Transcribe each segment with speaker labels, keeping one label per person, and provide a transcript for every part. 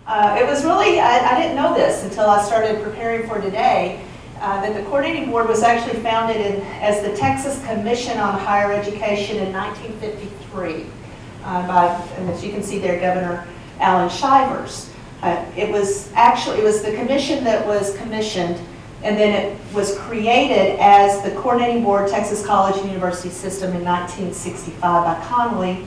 Speaker 1: It was really, I didn't know this until I started preparing for today, that the coordinating board was actually founded as the Texas Commission on Higher Education in 1953 by, and as you can see there, Governor Alan Shivers. It was the commission that was commissioned, and then it was created as the Coordinating Board Texas College and University System in 1965 by Connolly.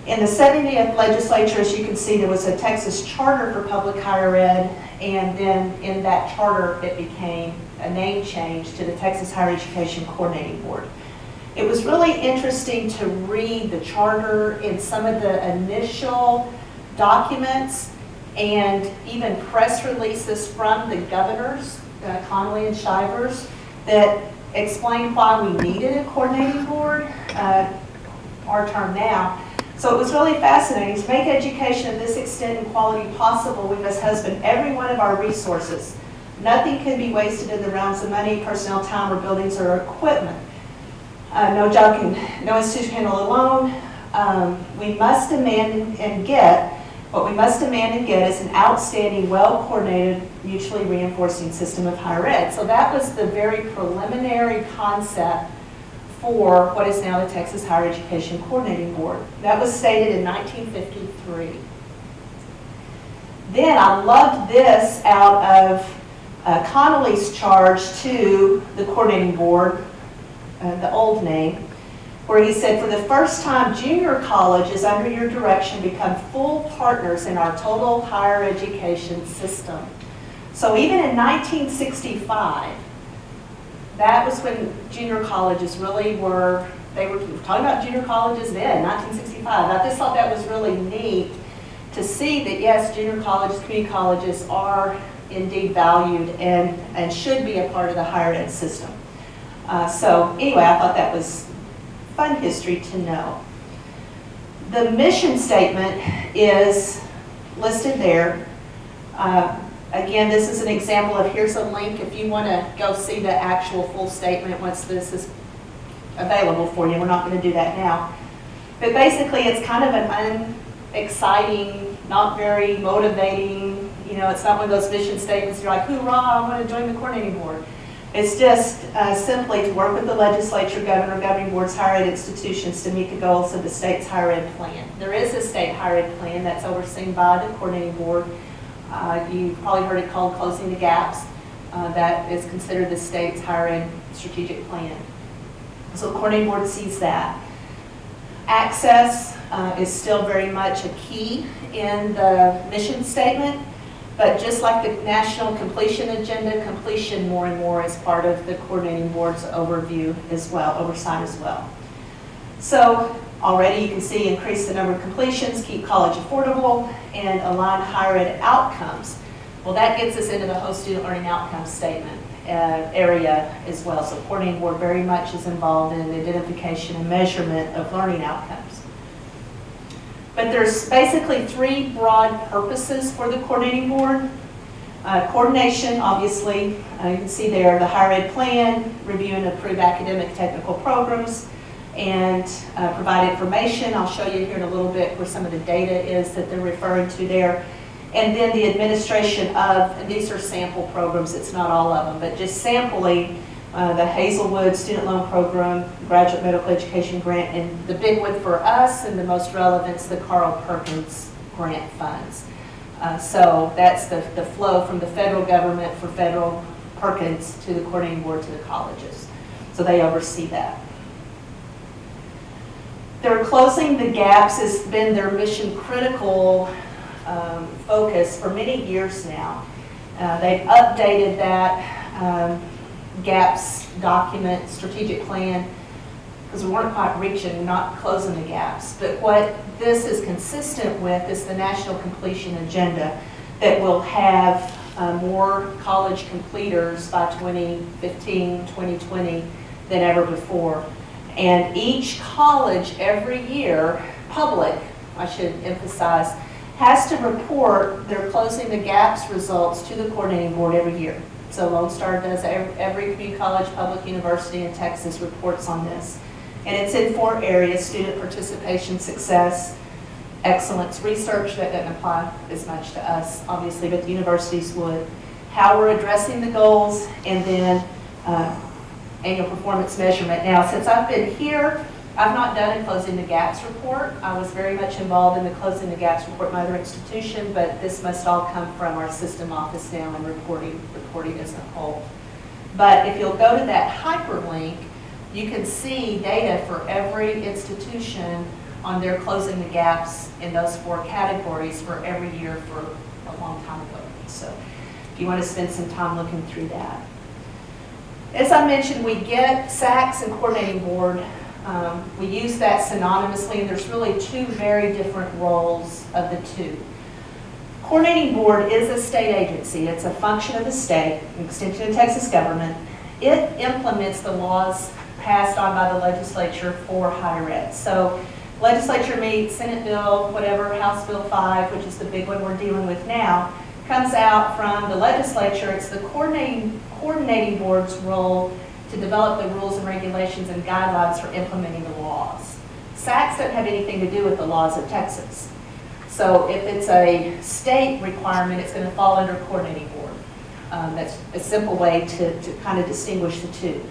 Speaker 1: In the 70th legislature, as you can see, there was a Texas Charter for Public Higher Ed, and then in that charter it became a name change to the Texas Higher Education Coordinating Board. It was really interesting to read the charter in some of the initial documents and even press releases from the governors, Connolly and Shivers, that explained why we needed a coordinating board, our term now. So it was really fascinating. To make education of this extent and quality possible, we must husband every one of our resources. Nothing can be wasted in the realms of money, personnel, time, or buildings, or equipment. No job can, no institution can handle alone. We must demand and get, what we must demand and get is an outstanding, well-coordinated, mutually reinforcing system of higher ed. So that was the very preliminary concept for what is now the Texas Higher Education Coordinating Board. That was stated in 1953. Then I loved this out of Connolly's charge to the Coordinating Board, the old name, where he said, for the first time, junior colleges under your direction become full partners in our total higher education system. So even in 1965, that was when junior colleges really were, they were talking about junior colleges then, 1965. I just thought that was really neat to see that, yes, junior colleges, community colleges are indeed valued and should be a part of the higher ed system. So anyway, I thought that was fun history to know. The mission statement is listed there. Again, this is an example of, here's a link if you want to go see the actual full statement once this is available for you. We're not going to do that now. But basically, it's kind of an unexciting, not very motivating, it's not one of those mission statements you're like, hoorah, I want to join the coordinating board. It's just simply to work with the legislature, governor, governing boards, higher ed institutions to meet the goals of the state's higher ed plan. There is a state higher ed plan that's overseen by the coordinating board. You've probably heard it called Closing the Gaps. That is considered the state's higher ed strategic plan. So the coordinating board sees that. Access is still very much a key in the mission statement, but just like the national completion agenda, completion more and more is part of the coordinating board's overview as well, oversight as well. So already you can see increase the number of completions, keep college affordable, and align higher ed outcomes. Well, that gets us into the host student learning outcomes statement area as well. So coordinating board very much is involved in the identification and measurement of learning outcomes. But there's basically three broad purposes for the coordinating board. Coordination, obviously, you can see there the higher ed plan, review and approve academic technical programs, and provide information. I'll show you here in a little bit where some of the data is that they're referring to there. And then the administration of, and these are sample programs, it's not all of them, but just sampling the Hazelwood Student Loan Program, Graduate Medical Education Grant, and the big one for us and the most relevant is the Carl Perkins Grant Funds. So that's the flow from the federal government for federal Perkins to the coordinating board to the colleges. So they oversee that. Their closing the gaps has been their mission critical focus for many years now. They've updated that gaps document, strategic plan, because we weren't quite reaching, not closing the gaps. But what this is consistent with is the national completion agenda that will have more college completers by 2015, 2020 than ever before. And each college every year, public, I should emphasize, has to report their closing the gaps results to the coordinating board every year. So Lone Star does, every community college, public university in Texas reports on this. And it's in 4 areas: student participation, success, excellence research. That doesn't apply as much to us, obviously, but the universities would. How we're addressing the goals, and then annual performance measurement. Now, since I've been here, I've not done a Closing the Gaps report. I was very much involved in the Closing the Gaps report in my other institution, but this must all come from our system office now and reporting as a whole. But if you'll go to that hyperlink, you can see data for every institution on their Closing the Gaps in those 4 categories for every year for a long time ago. So if you want to spend some time looking through that. As I mentioned, we get SACS and Coordinating Board. We use that synonymously, and there's really 2 very different roles of the 2. Coordinating Board is a state agency. It's a function of the state, an extension of Texas government. It implements the laws passed on by the legislature for higher ed. So legislature meets, Senate bill, whatever, House Bill 5, which is the big one we're dealing with now, comes out from the legislature. It's the coordinating board's role to develop the rules and regulations and guidelines for implementing the laws. SACS doesn't have anything to do with the laws of Texas. So if it's a state requirement, it's going to fall under coordinating board. That's a simple way to kind of distinguish the 2.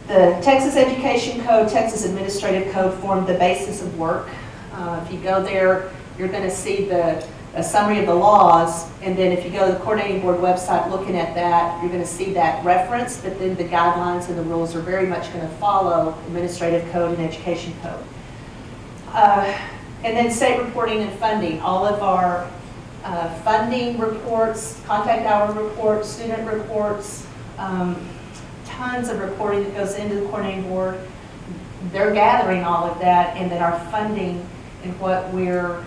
Speaker 1: The Texas Education Code, Texas Administrative Code form the basis of work. If you go there, you're going to see a summary of the laws, and then if you go to the Coordinating Board website looking at that, you're going to see that reference, but then the guidelines and the rules are very much going to follow Administrative Code and Education Code. And then state reporting and funding. All of our funding reports, contact hour reports, student reports, tons of reporting that goes into the Coordinating Board. They're gathering all of that, and then our funding and what we're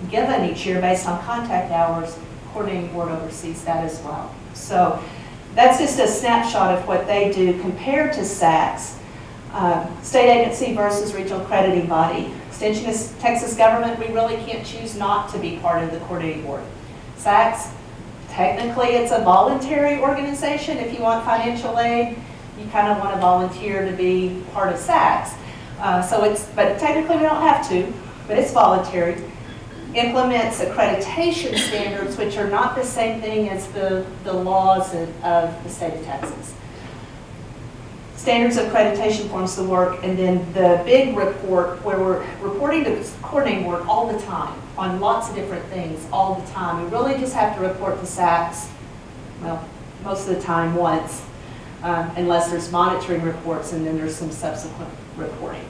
Speaker 1: given each year based on contact hours, Coordinating Board oversees that as well. So that's just a snapshot of what they do compared to SACS. State agency versus regional accrediting body. Extension of Texas government, we really can't choose not to be part of the Coordinating Board. SACS, technically it's a voluntary organization. If you want financial aid, you kind of want to volunteer to be part of SACS. But technically we don't have to, but it's voluntary. Implements accreditation standards, which are not the same thing as the laws of the state of Texas. Standards of accreditation forms the work, and then the big report where we're reporting to the Coordinating Board all the time on lots of different things all the time. We really just have to report to SACS, well, most of the time once, unless there's monitoring reports and then there's some subsequent reporting.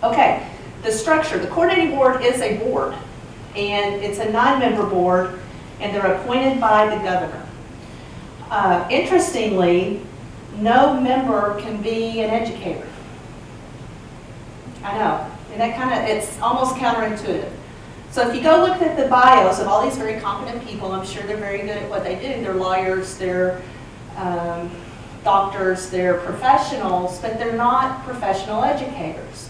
Speaker 1: Okay. The structure, the Coordinating Board is a board, and it's a 9-member board, and they're appointed by the governor. Interestingly, no member can be an educator. I know, and it's almost counterintuitive. So if you go look at the bios of all these very competent people, I'm sure they're very good at what they do. They're lawyers, they're doctors, they're professionals, but they're not professional educators.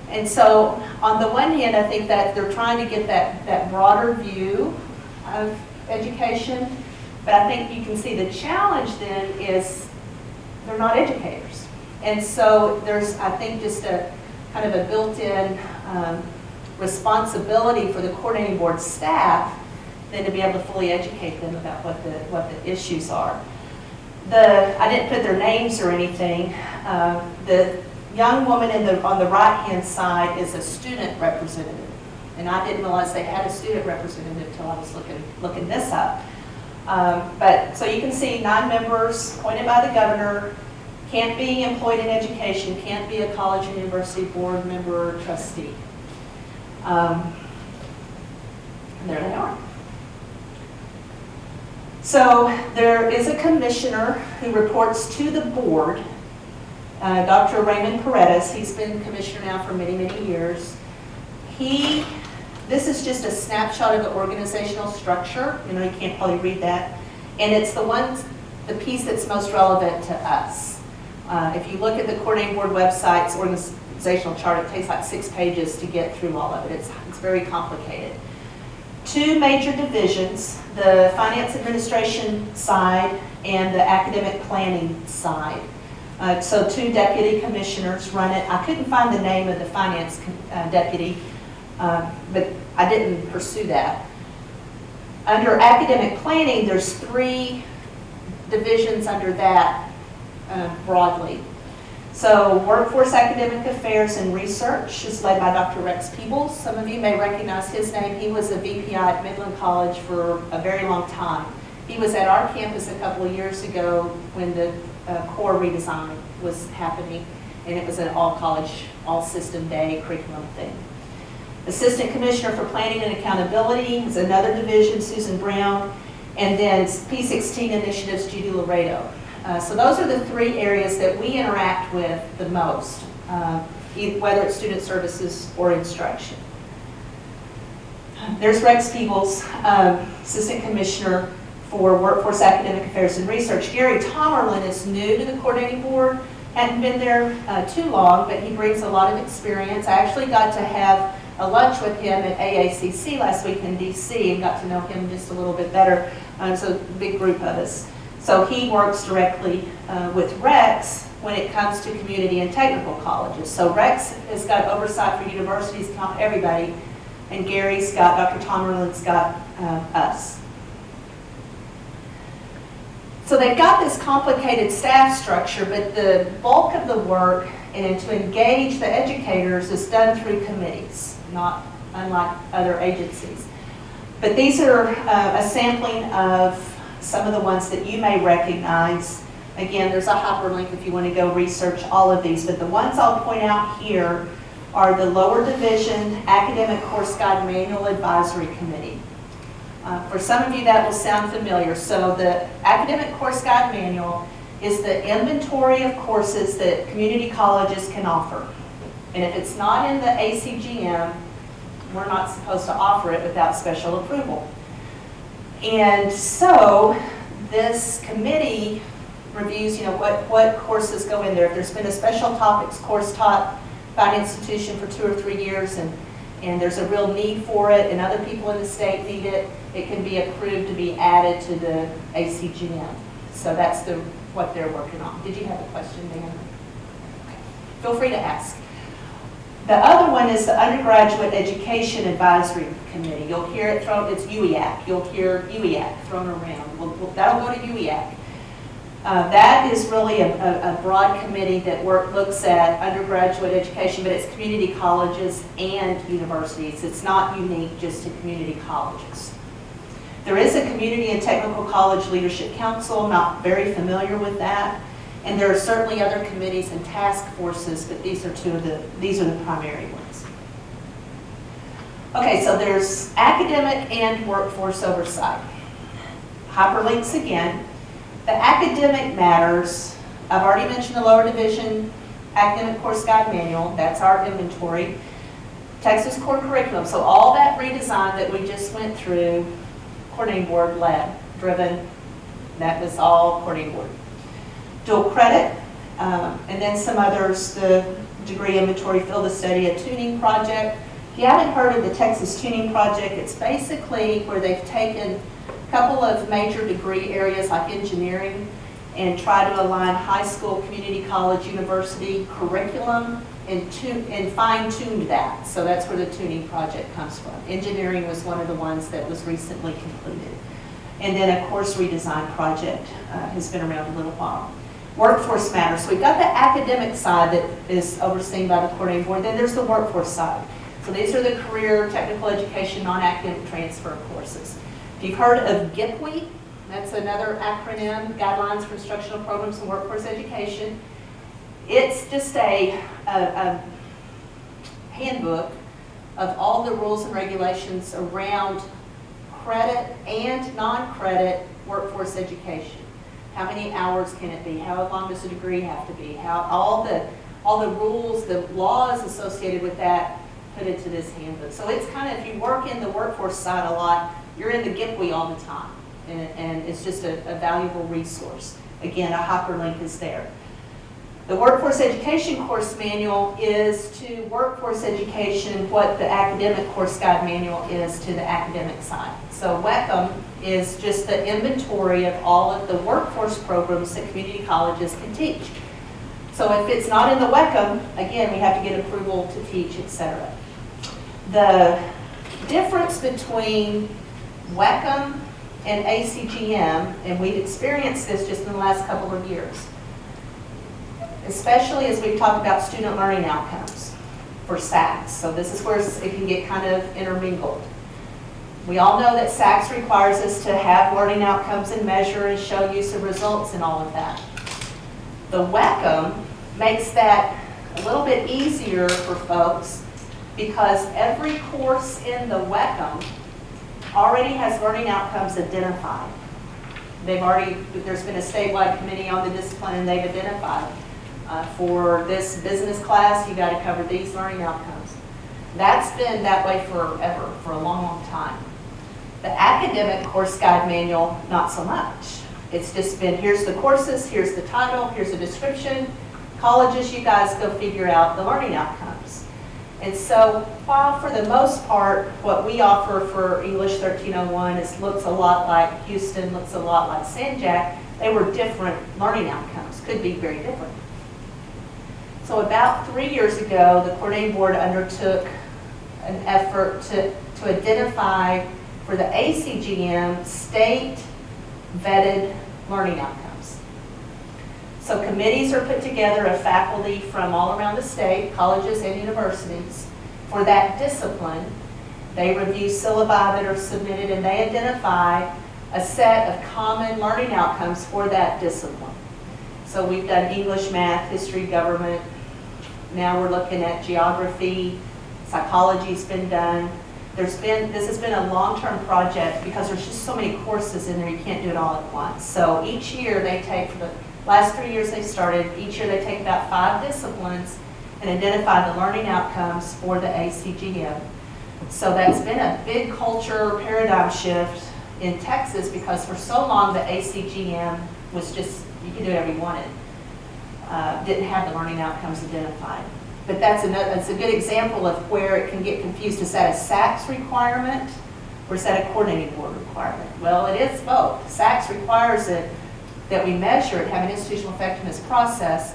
Speaker 1: And so on the one hand, I think that they're trying to get that broader view of education, but I think you can see the challenge then is they're not educators. And so there's, I think, just a kind of a built-in responsibility for the Coordinating Board staff then to be able to fully educate them about what the issues are. I didn't put their names or anything. The young woman on the right-hand side is a student representative, and I didn't realize they had a student representative until I was looking this up. But so you can see 9 members appointed by the governor, can't be employed in education, can't be a college and university board member or trustee. And there they are. So there is a commissioner who reports to the board. Dr. Raymond Paredes, he's been commissioner now for many, many years. This is just a snapshot of the organizational structure. You know, you can't probably read that. And it's the piece that's most relevant to us. If you look at the Coordinating Board website's organizational chart, it takes like 6 pages to get through all of it. It's very complicated. 2 major divisions, the finance administration side and the academic planning side. So 2 deputy commissioners run it. I couldn't find the name of the finance deputy, but I didn't pursue that. Under academic planning, there's 3 divisions under that broadly. So Workforce Academic Affairs and Research is led by Dr. Rex Peebles. Some of you may recognize his name. He was a VPI at Midland College for a very long time. He was at our campus a couple of years ago when the core redesign was happening, and it was an all-college, all-system day curriculum thing. Assistant Commissioner for Planning and Accountability is another division, Susan Brown, and then P16 Initiatives, Judy Laredo. So those are the 3 areas that we interact with the most, whether it's student services or instruction. There's Rex Peebles, Assistant Commissioner for Workforce Academic Affairs and Research. Gary Tomerlin is new to the coordinating board, hadn't been there too long, but he brings a lot of experience. I actually got to have a lunch with him at AACC last week in DC and got to know him just a little bit better. So a big group of us. So he works directly with Rex when it comes to community and technical colleges. So Rex has got oversight for universities, everybody, and Gary's got, Dr. Tomerlin's got us. So they've got this complicated staff structure, but the bulk of the work and to engage the educators is done through committees, not unlike other agencies. But these are a sampling of some of the ones that you may recognize. Again, there's a hyperlink if you want to go research all of these, but the ones I'll point out here are the lower division Academic Course Guide Manual Advisory Committee. For some of you that will sound familiar. So the Academic Course Guide Manual is the inventory of courses that community colleges can offer. And if it's not in the ACGM, we're not supposed to offer it without special approval. And so this committee reviews, what courses go in there. If there's been a special topics course taught by an institution for 2 or 3 years and there's a real need for it and other people in the state need it, it can be approved to be added to the ACGM. So that's what they're working on. Did you have a question, Dan? Okay. Feel free to ask. The other one is the Undergraduate Education Advisory Committee. You'll hear it thrown, it's UEAC. You'll hear UEAC thrown around. That'll go to UEAC. That is really a broad committee that looks at undergraduate education, but it's community colleges and universities. It's not unique just to community colleges. There is a Community and Technical College Leadership Council. I'm not very familiar with that. And there are certainly other committees and task forces, but these are the primary ones. Okay, so there's academic and workforce oversight. Hyperlinks again. The academic matters, I've already mentioned the lower division Academic Course Guide Manual, that's our inventory. Texas Core Curriculum, so all that redesign that we just went through, coordinating board led, driven, that was all coordinating board. Dual credit, and then some others, the degree inventory, field of study, a tuning project. If you haven't heard of the Texas Tuning Project, it's basically where they've taken a couple of major degree areas like engineering and try to align high school, community college, university curriculum and fine-tuned that. So that's where the tuning project comes from. Engineering was one of the ones that was recently concluded. And then a course redesign project has been around a little while. Workforce matters. So we've got the academic side that is overseen by the coordinating board. Then there's the workforce side. So these are the career, technical education, non-academic transfer courses. If you've heard of GIPWE, that's another acronym, Guidelines for Instructional Programs and Workforce Education. It's just a handbook of all the rules and regulations around credit and non-credit workforce education. How many hours can it be? How long does a degree have to be? All the rules, the laws associated with that put into this handbook. So it's kind of, if you work in the workforce side a lot, you're in the GIPWE all the time. And it's just a valuable resource. Again, a hyperlink is there. The Workforce Education Course Manual is to workforce education what the Academic Course Guide Manual is to the academic side. So WECM is just the inventory of all of the workforce programs that community colleges can teach. So if it's not in the WECM, again, we have to get approval to teach, etc. The difference between WECM and ACGM, and we've experienced this just in the last couple of years, especially as we've talked about student learning outcomes for SACs. So this is where it can get kind of intermingled. We all know that SACs requires us to have learning outcomes and measure and show use of results and all of that. The WECM makes that a little bit easier for folks because every course in the WECM already has learning outcomes identified. There's been a statewide committee on the discipline and they've identified for this business class, you got to cover these learning outcomes. That's been that way forever, for a long, long time. The academic course guide manual, not so much. It's just been, here's the courses, here's the title, here's the description. Colleges, you guys go figure out the learning outcomes. And so while for the most part, what we offer for English 1301 looks a lot like Houston, looks a lot like San Jac, they were different learning outcomes, could be very different. So about 3 years ago, the coordinating board undertook an effort to identify for the ACGM state vetted learning outcomes. So committees are put together of faculty from all around the state, colleges and universities, for that discipline. They review syllabi that are submitted and they identify a set of common learning outcomes for that discipline. So we've done English, math, history, government. Now we're looking at geography, psychology's been done. This has been a long-term project because there's just so many courses in there, you can't do it all at once. So each year they take, for the last 3 years they started, each year they take about 5 disciplines and identify the learning outcomes for the ACGM. So that's been a big culture paradigm shift in Texas because for so long the ACGM was just, you could do whatever you wanted. Didn't have the learning outcomes identified. But that's a good example of where it can get confused. Is that a SACS requirement or is that a coordinating board requirement? Well, it is both. SACS requires it that we measure it, have an institutional effectiveness process.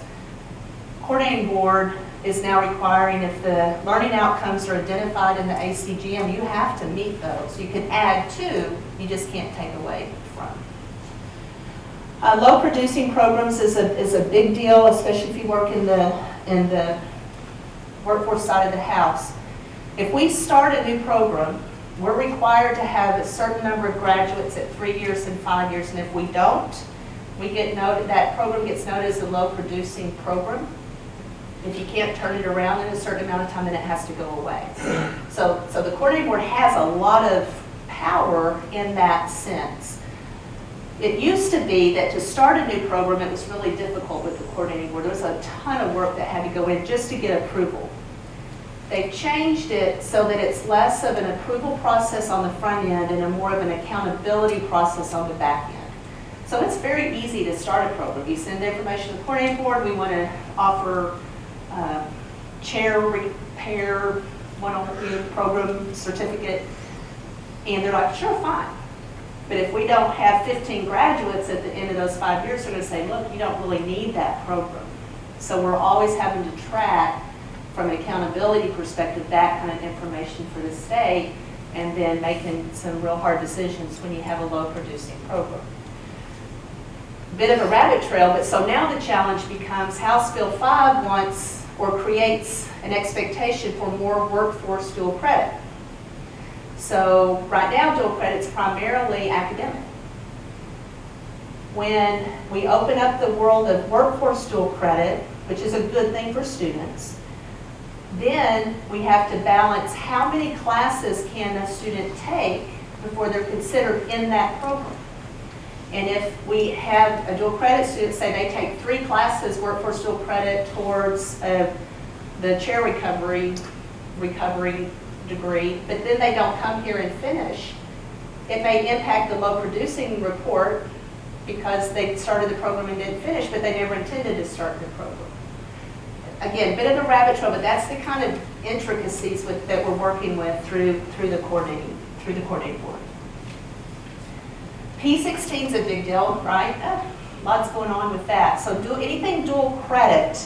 Speaker 1: Coordinating board is now requiring if the learning outcomes are identified in the ACGM, you have to meet those. You can add to, you just can't take away from. Low producing programs is a big deal, especially if you work in the workforce side of the house. If we start a new program, we're required to have a certain number of graduates at 3 years and 5 years, and if we don't, we get noted, that program gets noted as a low producing program. If you can't turn it around in a certain amount of time, then it has to go away. So the coordinating board has a lot of power in that sense. It used to be that to start a new program, it was really difficult with the coordinating board. There was a ton of work that had to go in just to get approval. They've changed it so that it's less of an approval process on the front end and a more of an accountability process on the back end. So it's very easy to start a program. You send the information to the coordinating board. We want to offer chair repair one-on-one program certificate. And they're like, sure, fine. But if we don't have 15 graduates at the end of those 5 years, they're going to say, look, you don't really need that program. So we're always having to track, from an accountability perspective, that kind of information for the state, and then making some real hard decisions when you have a low-producing program. Bit of a rabbit trail, but so now the challenge becomes House Bill 5 wants or creates an expectation for more workforce dual credit. So right now, dual credit's primarily academic. When we open up the world of workforce dual credit, which is a good thing for students, then we have to balance how many classes can a student take before they're considered in that program. And if we have a dual credit student, say they take 3 classes, workforce dual credit towards the chair recovery degree, but then they don't come here and finish, it may impact the low producing report because they started the program and didn't finish, but they never intended to start the program. Again, a bit of a rabbit trail, but that's the kind of intricacies that we're working with through the coordinating board. P16 is a big deal, right? Lots going on with that. So anything dual credit,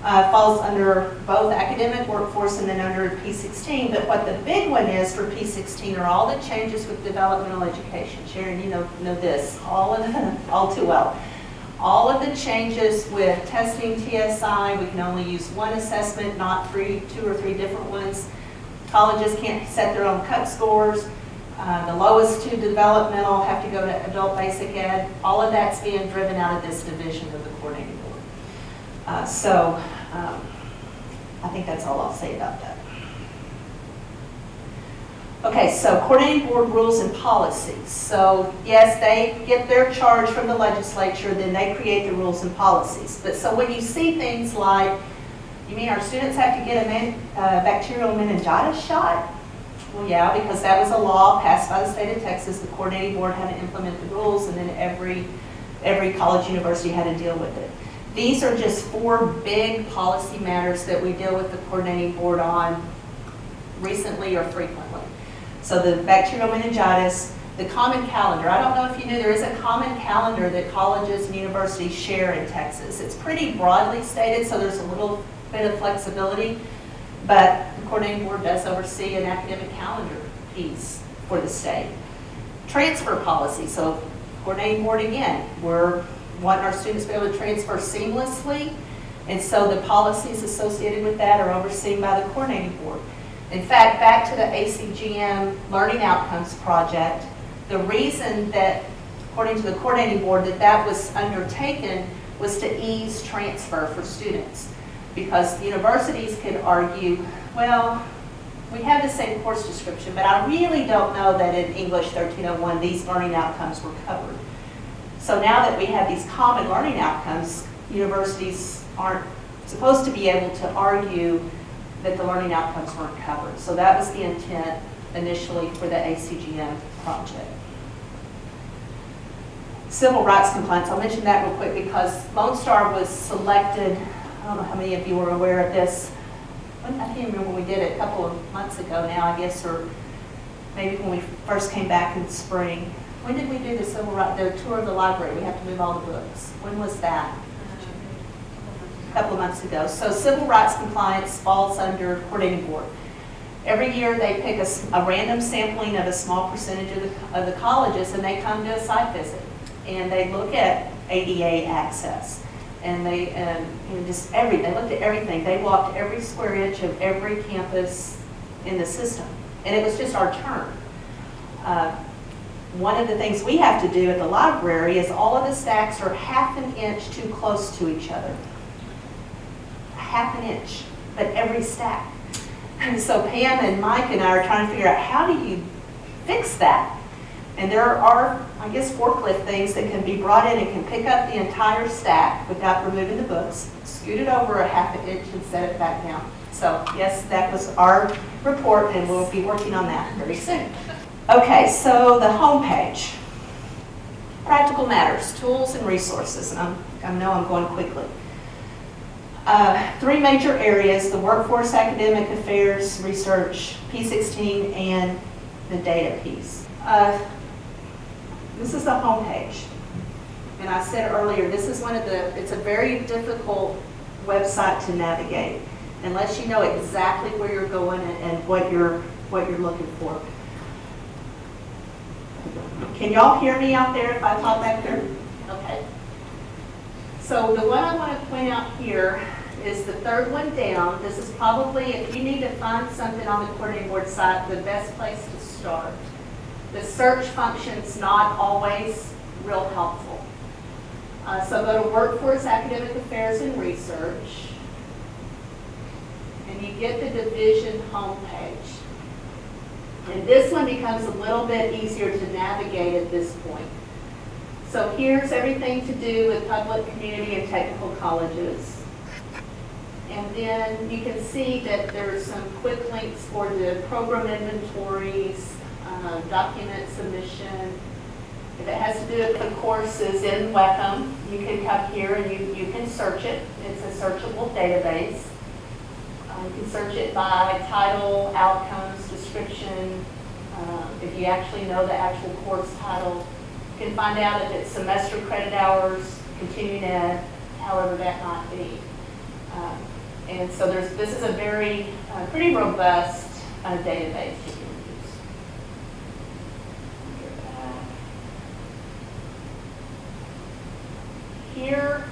Speaker 1: falls under both academic workforce and then under P16. But what the big one is for P16 are all the changes with developmental education. Sharon, you know this all too well. All of the changes with testing TSI, we can only use one assessment, not two or three different ones. Colleges can't set their own cut scores. The lowest two developmental have to go to adult basic ed. All of that's being driven out of this division of the coordinating board. I think that's all I'll say about that. Okay, so coordinating board rules and policies. So yes, they get their charge from the legislature, then they create the rules and policies. But so when you see things like, you mean our students have to get a bacterial meningitis shot? Well, yeah, because that was a law passed by the state of Texas. The coordinating board had to implement the rules, and then every college university had to deal with it. These are just 4 big policy matters that we deal with the coordinating board on recently or frequently. So the bacterial meningitis, the common calendar. I don't know if you knew there is a common calendar that colleges and universities share in Texas. It's pretty broadly stated, so there's a little bit of flexibility, but the coordinating board does oversee an academic calendar piece for the state. Transfer policy. So coordinating board, again, we're wanting our students to be able to transfer seamlessly, and so the policies associated with that are overseen by the coordinating board. In fact, back to the ACGM Learning Outcomes Project, the reason that, according to the coordinating board, that was undertaken was to ease transfer for students. Because the universities could argue, well, we have the same course description, but I really don't know that in English 1301 these learning outcomes were covered. So now that we have these common learning outcomes, universities aren't supposed to be able to argue that the learning outcomes weren't covered. So that was the intent initially for the ACGM project. Civil rights compliance, I'll mention that real quick because Lone Star was selected, I don't know how many of you were aware of this. I can't remember when we did it, a couple of months ago now, I guess, or maybe when we first came back in spring. When did we do the the tour of the library? We have to move all the books. When was that? A couple of months ago. So civil rights compliance falls under coordinating board. Every year they pick a random sampling of a small percentage of the colleges, and they come to a site visit. And they look at ADA access. And they they looked at everything. They walked every square inch of every campus in the system. And it was just our turn. One of the things we have to do at the library is all of the stacks are ½ an inch too close to each other. ½ an inch, but every stack. And so Pam and Mike and I are trying to figure out how do you fix that? And there are, I guess, forklift things that can be brought in and can pick up the entire stack without removing the books, scoot it over ½ an inch and set it back down. So yes, that was our report, and we'll be working on that very soon. Okay, so the homepage. Practical matters, tools and resources. And I know I'm going quickly. 3 major areas: the workforce, academic affairs, research, P16, and the data piece. This is the homepage. And I said earlier, this is it's a very difficult website to navigate unless you know exactly where you're going and what you're looking for. Can y'all hear me out there if I talk back there? Okay. So the one I want to point out here is the 3rd one down. This is probably, if you need to find something on the coordinating board site, the best place to start. The search function's not always real helpful. So go to Workforce, Academic Affairs, and Research, and you get the division homepage. And this one becomes a little bit easier to navigate at this point. So here's everything to do with public, community, and technical colleges. And then you can see that there's some quick links for the program inventories, document submission. If it has to do with the courses in WECM, you can come here and you can search it. It's a searchable database. You can search it by title, outcomes, description. If you actually know the actual course title, you can find out if it's semester credit hours, continuing ed, however that might be. And so this is a very, pretty robust database you can use. Here,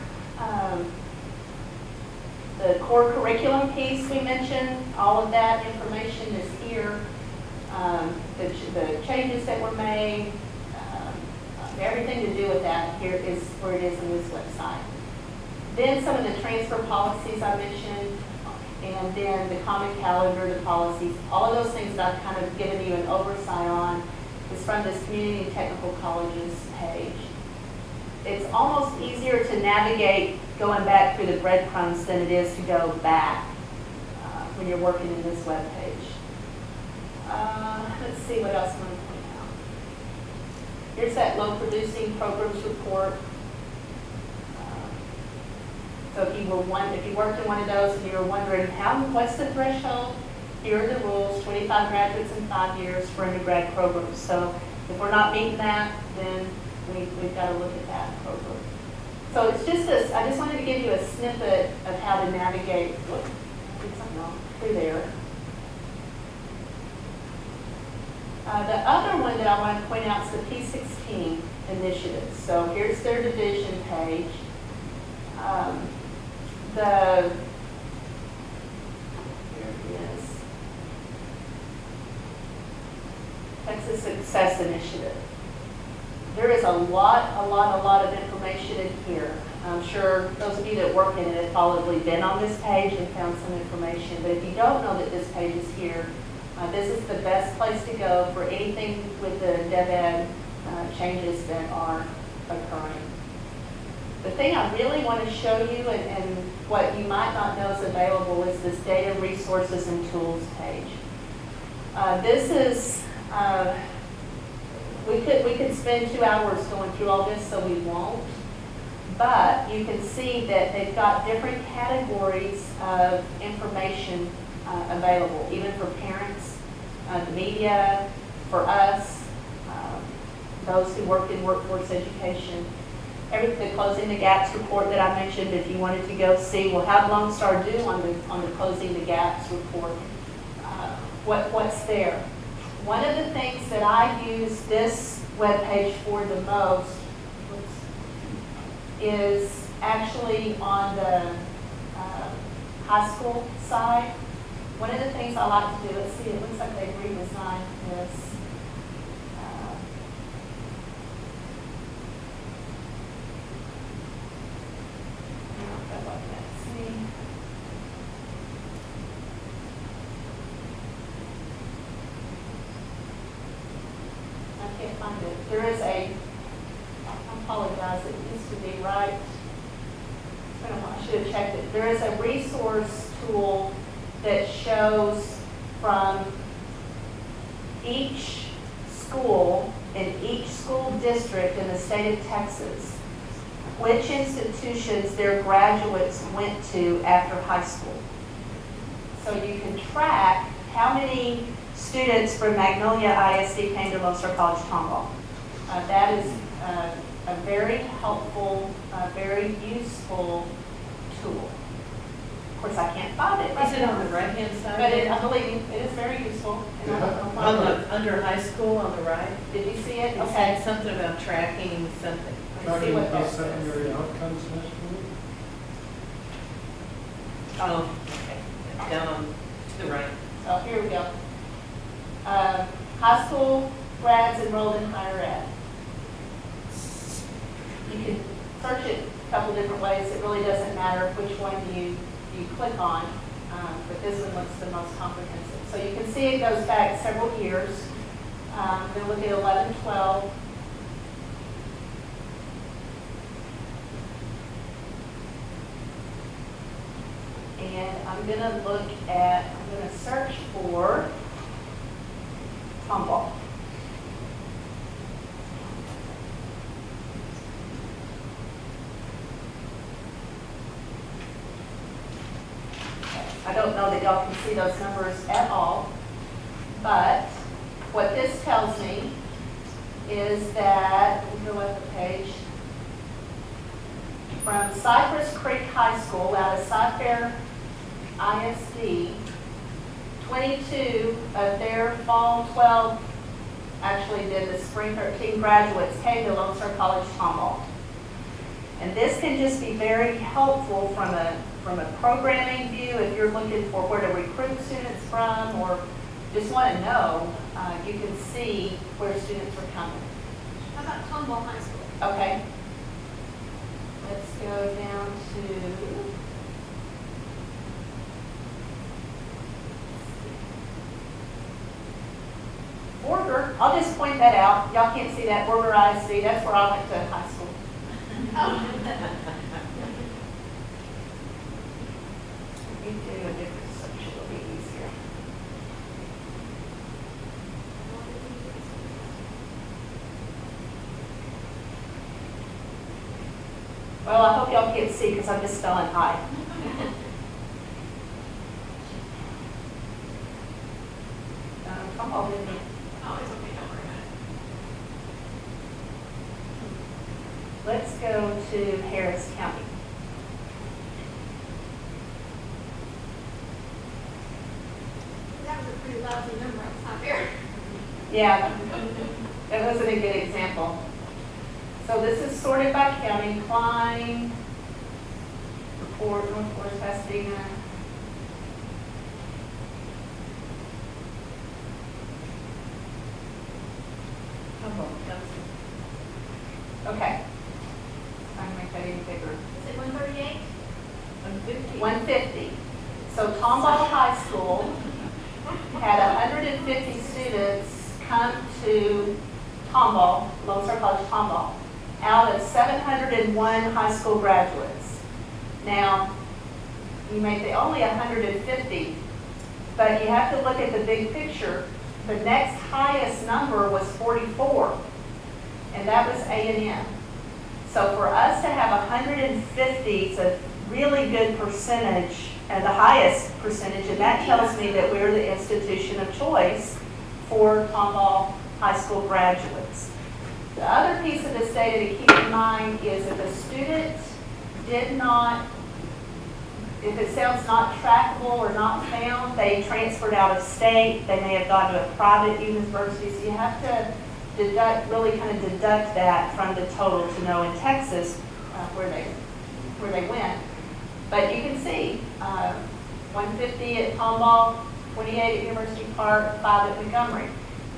Speaker 1: the core curriculum piece we mentioned, all of that information is here. The changes that were made, everything to do with that here is where it is on this website. Then some of the transfer policies I mentioned, and then the common calendar, the policies, all of those things that I've kind of given you an oversight on is from this community and technical colleges page. It's almost easier to navigate going back through the breadcrumbs than it is to go back when you're working in this web page. Let's see what else I'm going to point out. Here's that low producing programs report. So if you worked in one of those and you were wondering what's the threshold, here are the rules: 25 graduates in 5 years for undergrad programs. So if we're not meeting that, then we've got to look at that program. So it's just this. I just wanted to give you a snippet of how to navigate. Whoop, I did something wrong through there. The other one that I want to point out is the P16 initiative. So here's their division page. Here it is. Texas Success Initiative. There is a lot of information in here. I'm sure those of you that work in it have probably been on this page and found some information. But if you don't know that this page is here, this is the best place to go for anything with the DevEd changes that are occurring. The thing I really want to show you, and what you might not know is available, is this data resources and tools page. This is, we could spend 2 hours going through all this, so we won't. But you can see that they've got different categories of information available, even for parents, the media, for us, those who work in workforce education. The Closing the Gaps report that I mentioned, if you wanted to go see, we'll have Lone Star do on the Closing the Gaps report. What's there? One of the things that I use this webpage for the most is actually on the high school side. One of the things I like to do, let's see, it looks like they've redesigned this. I can't find it. There is I apologize, it used to be right. I should have checked it. There is a resource tool that shows from each school in each school district in the state of Texas which institutions their graduates went to after high school. So you can track how many students from Magnolia ISD came to Lone Star College Tomball. That is a very helpful, very useful tool. Of course, I can't find it.
Speaker 2: Is it on the right-hand side?
Speaker 1: But I believe it is very useful.
Speaker 2: Under high school on the right?
Speaker 1: Did you see it?
Speaker 2: It
Speaker 1: Okay.
Speaker 2: said something about tracking something.
Speaker 1: Let's see what that says.
Speaker 3: Secondary outcomes nationally?
Speaker 2: Oh, okay. Down on the right.
Speaker 1: So here we go. High school grads enrolled in higher ed. You can search it a couple different ways. It really doesn't matter which one you click on, but this one looks the most comprehensive. So you can see it goes back several years. Then look at 11, 12. And I'm going to search for Tomball. I don't know that y'all can see those numbers at all, but what this tells me is that, let me go up the page, from Cypress Creek High School out of Cyfair, ISD, 22 of their fall 12 actually did the spring 13 graduates came to Lone Star College Tomball. And this can just be very helpful from a programming view if you're looking for where to recruit students from or just want to know, you can see where students are coming.
Speaker 4: How about Tomball High School?
Speaker 1: Okay. Let's go down to Borger. I'll just point that out. Y'all can't see that. Borger ISD, that's where I went to high school. Let me do a different section, it'll be easier. Well, I hope y'all can't see because I'm just spelling high. Come on with me.
Speaker 4: Oh, it's okay, don't worry about it.
Speaker 1: Let's go to Harris County.
Speaker 4: That was a pretty lousy number on top here.
Speaker 1: Yeah, that wasn't a good example. So this is sorted by county. Klein, report, North Forest, Pasadena. Okay. Trying to make that any bigger.
Speaker 4: Is it 138?
Speaker 1: 150. So Tomball High School had 150 students come to Tomball, Lone Star College Tomball, out of 701 high school graduates. Now, you may say only 150, but you have to look at the big picture. The next highest number was 44, and that was A&M. So for us to have 150, it's a really good percentage, and the highest percentage, and that tells me that we're the institution of choice for Tomball High School graduates. The other piece of this data to keep in mind is if a student did not, if it sounds not trackable or not found, they transferred out of state, they may have gone to a private university, so you have to deduct, really kind of deduct that from the total to know in Texas where they went. But you can see 150 at Tomball, 28 at University Park, 5 at Montgomery.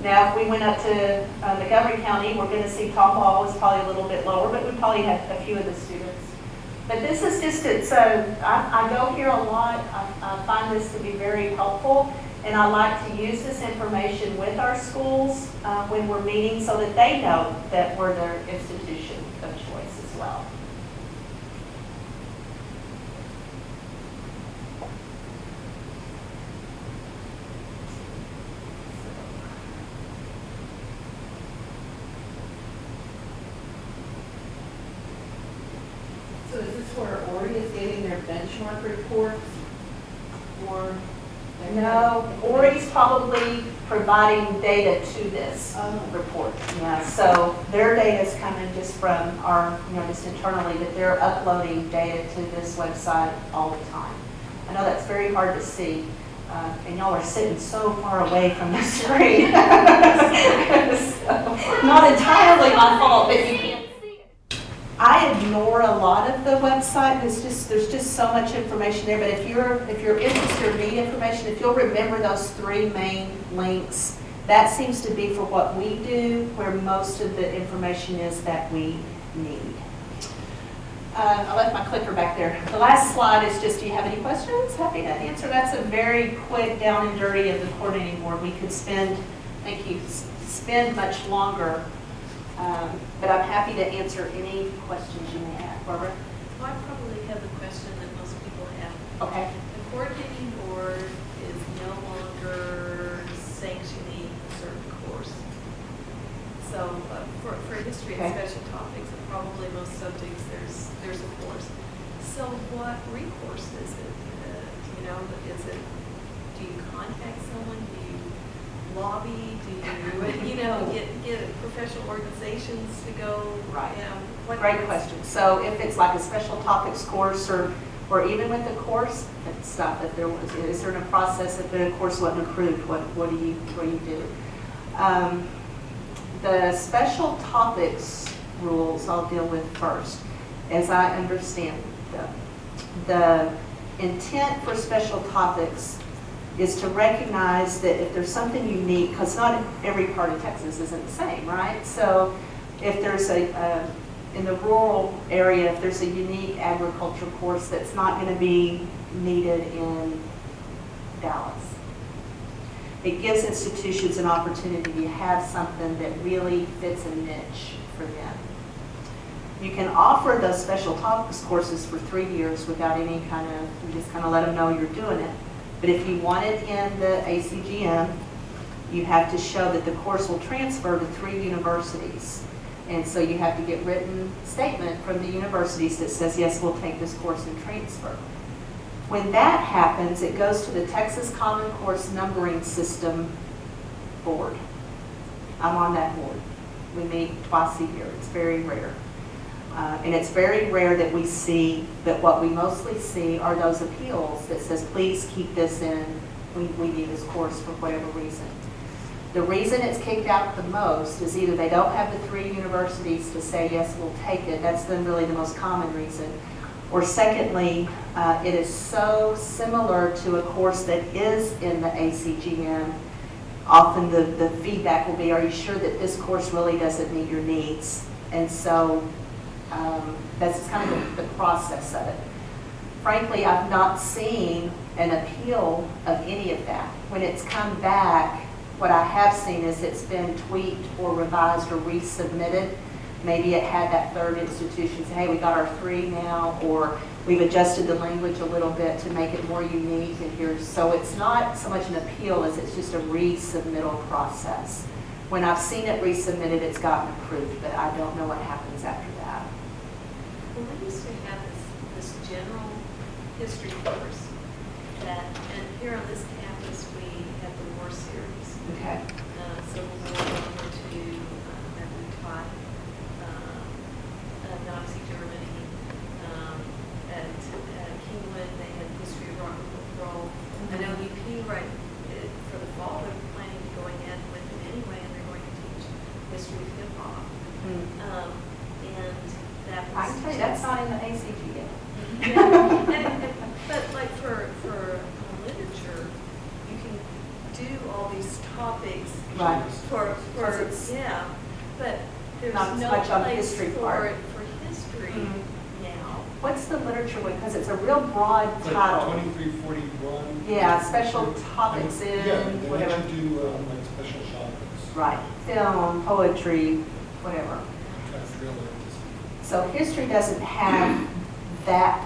Speaker 1: Now, if we went up to Montgomery County, we're going to see Tomball was probably a little bit lower, but we probably had a few of the students. But this is just, I go here a lot. I find this to be very helpful, and I like to use this information with our schools when we're meeting so that they know that we're their institution of choice as well.
Speaker 2: So is this where Ori is getting their benchmark reports? Or?
Speaker 1: No, Ori's probably providing data to this report. Yeah, so their data is coming just from our, just internally, that they're uploading data to this website all the time. I know that's very hard to see, and y'all are sitting so far away from the screen. So, not entirely my fault, but you can't. I ignore a lot of the website. There's just so much information there. But if you're interested or need information, if you'll remember those 3 main links, that seems to be for what we do, where most of the information is that we need. I left my clicker back there. The last slide is just, do you have any questions? Happy to answer. That's a very quick down and dirty of the coordinating board. We could spend much longer. But I'm happy to answer any questions you may have. Barbara?
Speaker 2: Well, I probably have a question that most people have.
Speaker 1: Okay.
Speaker 2: The coordinating board is no longer sanctioning a certain course. So for history and
Speaker 1: Okay.
Speaker 2: special topics, and probably most subjects, there's a course. So what recourse is it? Do you contact someone? Do you lobby? Do you, get professional organizations to go?
Speaker 1: Right.
Speaker 2: What
Speaker 1: Great question. So if it's like a special topics course or or even with the course stuff, if there was, is there a process if the course wasn't approved, what do you do? The special topics rules I'll deal with first, as I understand them. The intent for special topics is to recognize that if there's something unique, because not every part of Texas isn't the same, right? So if there's in the rural area, if there's a unique agriculture course that's not going to be needed in Dallas, it gives institutions an opportunity to have something that really fits a niche for them. You can offer those special topics courses for 3 years without any kind of, you just kind of let them know you're doing it. But if you want it in the ACGM, you have to show that the course will transfer to 3 universities. And so you have to get written statement from the universities that says, yes, we'll take this course and transfer. When that happens, it goes to the Texas Common Course Numbering System board. I'm on that board. We meet twice a year. It's very rare. And it's very rare that we see, but what we mostly see are those appeals that says, please keep this in, we need this course for whatever reason. The reason it's kicked out the most is either they don't have the 3 universities to say, yes, we'll take it. That's really the most common reason. Or secondly, it is so similar to a course that is in the ACGM. Often the feedback will be, are you sure that this course really doesn't meet your needs? And so that's kind of the process of it. Frankly, I've not seen an appeal of any of that. When it's come back, what I have seen is it's been tweaked or revised or resubmitted. Maybe it had that third institution say, hey, we got our 3 now, or we've adjusted the language a little bit to make it more unique. And here's, so it's not so much an appeal as it's just a resubmittal process. When I've seen it resubmitted, it's gotten approved, but I don't know what happens after that.
Speaker 2: Well, we used to have this general history course that, and here on this campus, we have the war series.
Speaker 1: Okay.
Speaker 2: Civil War, World War II, that we taught Nazi Germany. At Kingwood, they had history of rock and roll. I know UP, right, for the fall, they're planning to go ahead with it anyway, and they're going to teach history of hip hop. And that was.
Speaker 1: I can tell you, that's not in the ACGM.
Speaker 2: But like for literature, you can do all these topics.
Speaker 1: Right.
Speaker 2: For yeah, but there's
Speaker 1: Not
Speaker 2: no
Speaker 1: much on the
Speaker 2: place
Speaker 1: history
Speaker 2: for
Speaker 1: part.
Speaker 2: it for history now.
Speaker 1: What's the literature one? Because it's a real broad
Speaker 3: Like
Speaker 1: title.
Speaker 3: 2341.
Speaker 1: Yeah, special topics in
Speaker 3: Yeah, they
Speaker 1: whatever.
Speaker 3: let you do like special topics.
Speaker 1: Right, film, poetry, whatever.
Speaker 3: That's really
Speaker 1: So history doesn't have that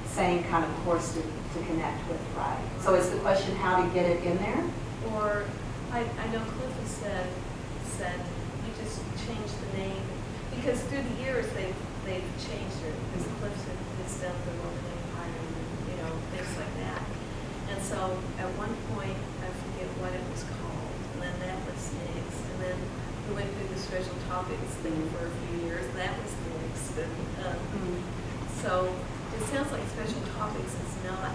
Speaker 1: same kind of course to connect with, right? So it's the question how to get it in there?
Speaker 2: Or I know Cliff has said you just change the name because through the years they've changed it. Because Cliff has done the Roman Empire and things like that. And so at one point I forget what it was called, and then that was next, and then we went through the special topics thing for a few years. That was next, and so it sounds like special topics is not.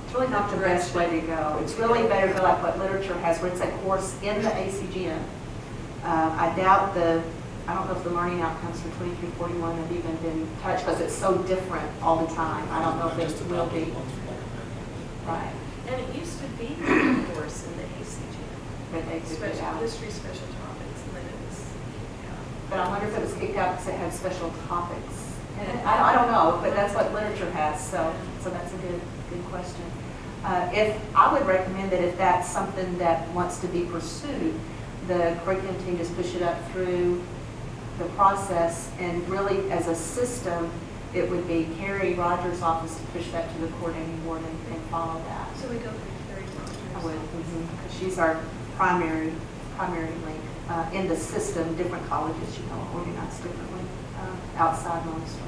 Speaker 1: It's really not the best way to go. It's really better to like what literature has, where it's a course in the ACGM. I doubt I don't know if the learning outcomes for 2341 have even been touched because it's so different all the time. I don't know if it will be. Right.
Speaker 2: And it used to be a course in the ACGM.
Speaker 1: But they took it
Speaker 2: Special
Speaker 1: out.
Speaker 2: history, special topics, and then it was.
Speaker 1: But I wonder if it was kicked out because it had special topics. And I don't know, but that's what literature has, so that's a good question. If I would recommend that if that's something that wants to be pursued, the curriculum team just push it up through the process, and really as a system, it would be Carrie Rogers' office to push that to the coordinating board and follow that.
Speaker 2: So we go through Carrie Rogers.
Speaker 1: I would, because she's our primary link in the system. Different colleges, organize differently outside Lone Star.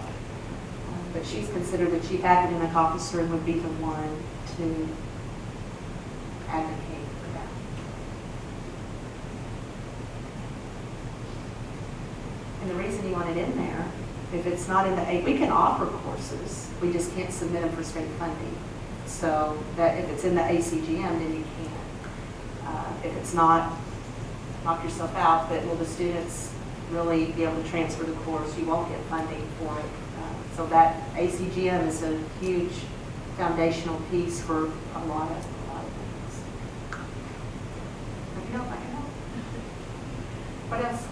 Speaker 1: But she's considered the chief academic officer and would be the one to advocate for that. And the reason you want it in there If it's not in the we can offer courses, we just can't submit them for state funding. So that if it's in the ACGM, then you can. If it's not, knock yourself out, but will the students really be able to transfer the course? You won't get funding for it. So that ACGM is a huge foundational piece for a lot of things. Let me know if I can help. What else?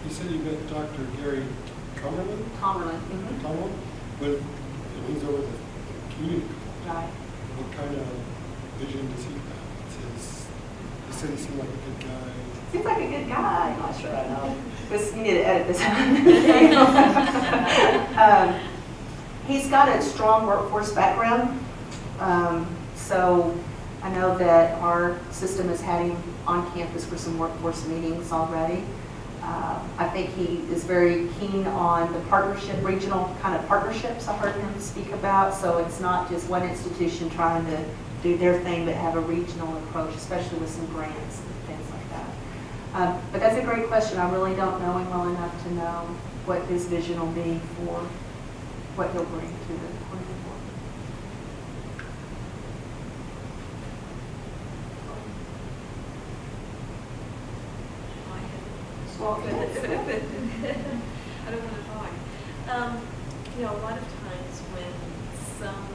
Speaker 3: You said you met Dr. Gary Cumberland?
Speaker 1: Tomball.
Speaker 3: Tomball? But he's over the community.
Speaker 1: Right.
Speaker 3: What kind of vision does he have? He said he seemed like a good guy.
Speaker 1: Seems like a good guy. I'm not sure I know. Because you need to edit this out. He's got a strong workforce background. So I know that our system has had him on campus for some workforce meetings already. I think he is very keen on the partnership, regional kind of partnerships I heard him speak about. So it's not just one institution trying to do their thing, but have a regional approach, especially with some grants and things like that. But that's a great question. I really don't know him well enough to know what his vision will be for what he'll bring to the coordinating board. Well,
Speaker 2: I don't want to talk. You know, a lot of times when some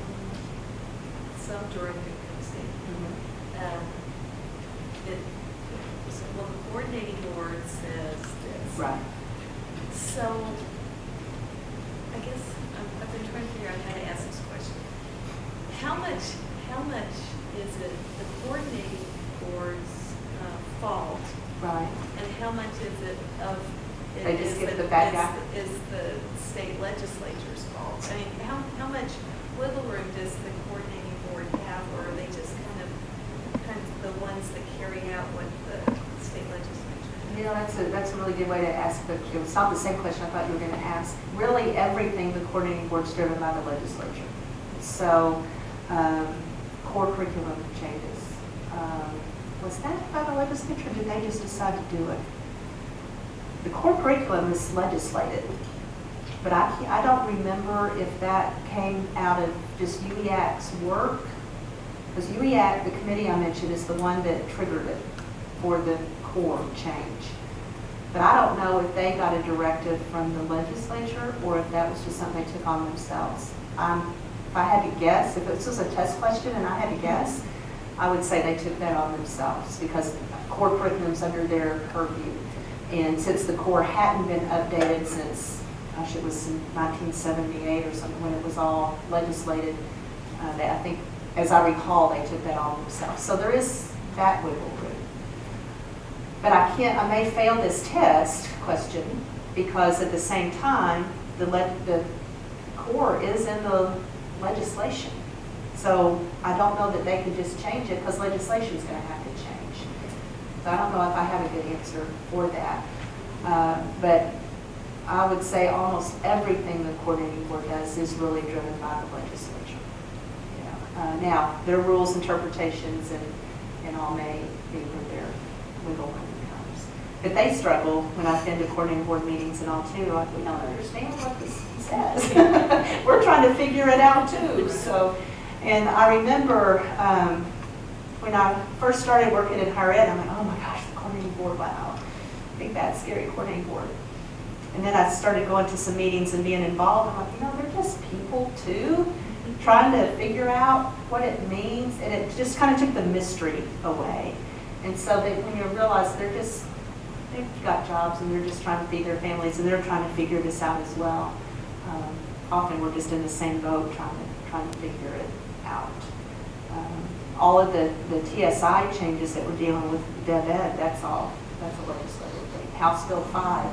Speaker 2: director comes in, well, the coordinating board says this.
Speaker 1: right.
Speaker 2: So, I guess I've been trying to figure out how to ask this question. How much is it the coordinating board's fault?
Speaker 1: Right.
Speaker 2: And how much is it of?
Speaker 1: They just give the bad guy?
Speaker 2: Is the state legislature's fault? I mean, how much wiggle room does the coordinating board have, or are they just kind of the ones that carry out what the state legislature?
Speaker 1: You know, that's a really good way to ask, but it's not the same question I thought you were going to ask. Really, everything the coordinating board is driven by the legislature. So, core curriculum changes. Was that by the legislature, or did they just decide to do it? The core curriculum is legislated, but I don't remember if that came out of just UEAC's work, because UEAC, the committee I mentioned, is the one that triggered it for the core change. But I don't know if they got a directive from the legislature or if that was just something they took on themselves. If I had to guess, if this was a test question and I had to guess, I would say they took that on themselves because core curriculum's under their purview. And since the core hadn't been updated since, gosh, it was in 1978 or something when it was all legislated, I think, as I recall, they took that on themselves. So there is that wiggle room. But I may fail this test question because at the same time, the core is in the legislation. So I don't know that they could just change it because legislation is going to have to change. So I don't know if I have a good answer for that. But I would say almost everything the coordinating board does is really driven by the legislature. Now, their rules, interpretations, and all may be where their wiggle room comes. But they struggle when I've been to coordinating board meetings and all too. Like, we don't understand what this says. We're trying to figure it out too. So. And I remember when I first started working in higher ed, I'm like, oh my gosh, the coordinating board, wow. Big, bad, scary coordinating board. And then I started going to some meetings and being involved. I'm like, they're just people too, trying to figure out what it means. And it just kind of took the mystery away. And so when you realize they've got jobs and they're just trying to feed their families and they're trying to figure this out as well. Often we're just in the same boat trying to figure it out. All of the TSI changes that we're dealing with DevEd, that's a legislative thing. House Bill 5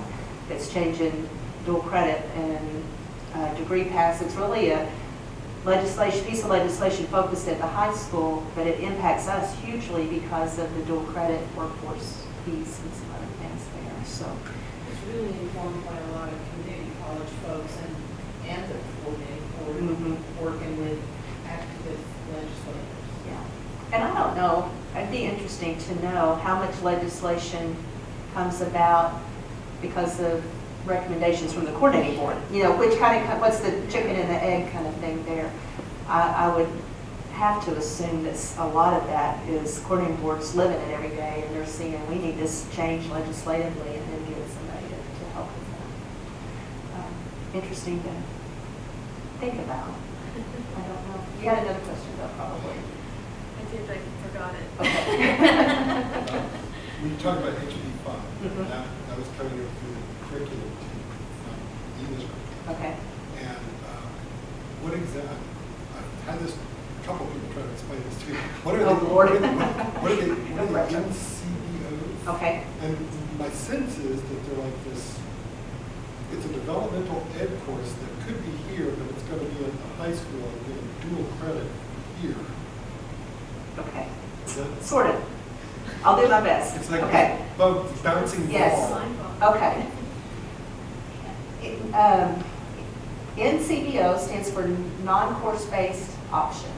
Speaker 1: that's changing dual credit and degree pass. It's really a piece of legislation focused at the high school, but it impacts us hugely because of the dual credit workforce piece and some other things there. So
Speaker 5: it's really informed by a lot of community college folks and the coordinating board working with activist legislators.
Speaker 1: yeah. And I don't know, it'd be interesting to know how much legislation comes about because of recommendations from the coordinating board. You know, which kind of, what's the chicken and the egg kind of thing there? I would have to assume that a lot of that is coordinating boards living it every day, and they're seeing we need this change legislatively, and then get somebody to help with that. Interesting to think about. I don't know. You had another question though, probably.
Speaker 2: I did, I forgot it.
Speaker 1: Okay.
Speaker 3: When you talk about HB5,
Speaker 1: Mhm.
Speaker 3: that was coming up through the curriculum team from English curriculum.
Speaker 1: Okay.
Speaker 3: And what exactly, I've had this, a couple people try to explain this to me. What are
Speaker 1: Oh,
Speaker 3: they,
Speaker 1: Lord.
Speaker 3: what are they
Speaker 1: No pressure.
Speaker 3: NCBOs?
Speaker 1: Okay.
Speaker 3: And my sense is that they're like this, it's a developmental ed course that could be here, but it's going to be at the high school and get a dual credit here.
Speaker 1: Okay.
Speaker 3: Is that,
Speaker 1: Sort of. I'll do my best.
Speaker 3: it's like
Speaker 1: Okay.
Speaker 3: a bouncing
Speaker 1: Yes.
Speaker 3: ball.
Speaker 1: Okay. NCBO stands for non-course based option.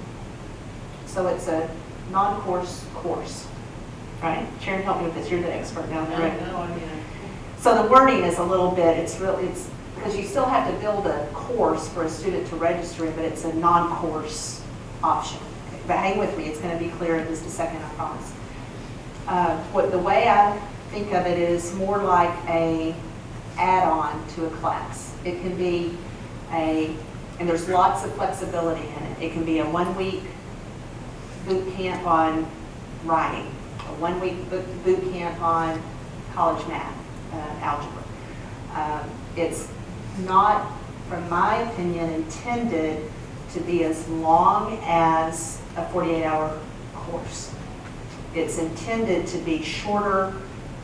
Speaker 1: So it's a non-course course, right? Sharon, help me with this. You're the expert now, correct?
Speaker 5: No, I mean,
Speaker 1: So the wording is a little bit, it's because you still have to build a course for a student to register in, but it's a non-course option. But hang with me, it's going to be clear in just a second, I promise. The way I think of it is more like a add-on to a class. It can be and there's lots of flexibility in it. It can be a 1-week boot camp on writing, a 1-week boot camp on college math, algebra. It's not, from my opinion, intended to be as long as a 48-hour course. It's intended to be shorter,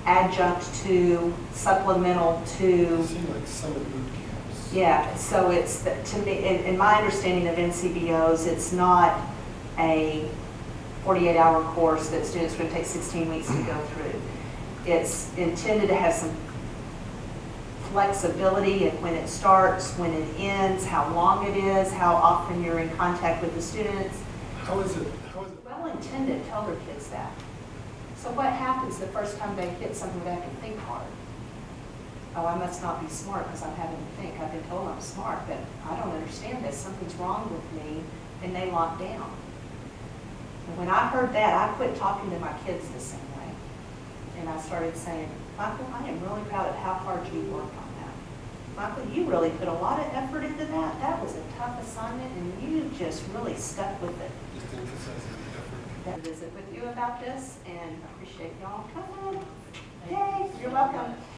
Speaker 1: adjunct to, supplemental to.
Speaker 3: It seems like summer boot camps.
Speaker 1: Yeah, so it's, to me, in my understanding of NCBOs, it's not a 48-hour course that students are going to take 16 weeks to go through. It's intended to have some flexibility in when it starts, when it ends, how long it is, how often you're in contact with the students.
Speaker 3: How is it?
Speaker 1: Well-intended tell their kids that. So what happens the first time they hit something where they have to think hard? Oh, I must not be smart because I'm having to think. I've been told I'm smart, but I don't understand this. Something's wrong with me, and they lock down. And when I heard that, I quit talking to my kids the same way. And I started saying, Michael, I am really proud of how hard you worked on that. Michael, you really put a lot of effort into that. That was a tough assignment, and you just really stuck with it.
Speaker 3: Just emphasizing the effort.
Speaker 1: Visit with you about this, and appreciate y'all coming. Yay, you're welcome.